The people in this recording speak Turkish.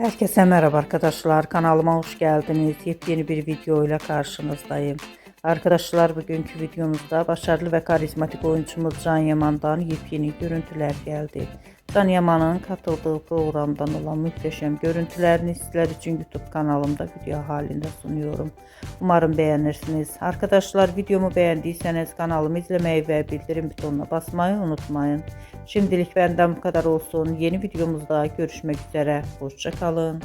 Herkese merhaba arkadaşlar. Kanalıma hoş geldiniz. Yepyeni bir video ile karşınızdayım. Arkadaşlar bugünkü videomuzda başarılı ve karizmatik oyuncumuz Can Yaman'dan yepyeni görüntüler geldi. Can Yaman'ın katıldığı programdan olan muhteşem görüntülerini sizler için YouTube kanalımda video halinde sunuyorum. Umarım beğenirsiniz. Arkadaşlar videomu beğendiyseniz kanalımı izlemeyi ve bildirim butonuna basmayı unutmayın. Şimdilik benden bu kadar olsun. Yeni videomuzda görüşmek üzere. Hoşça kalın.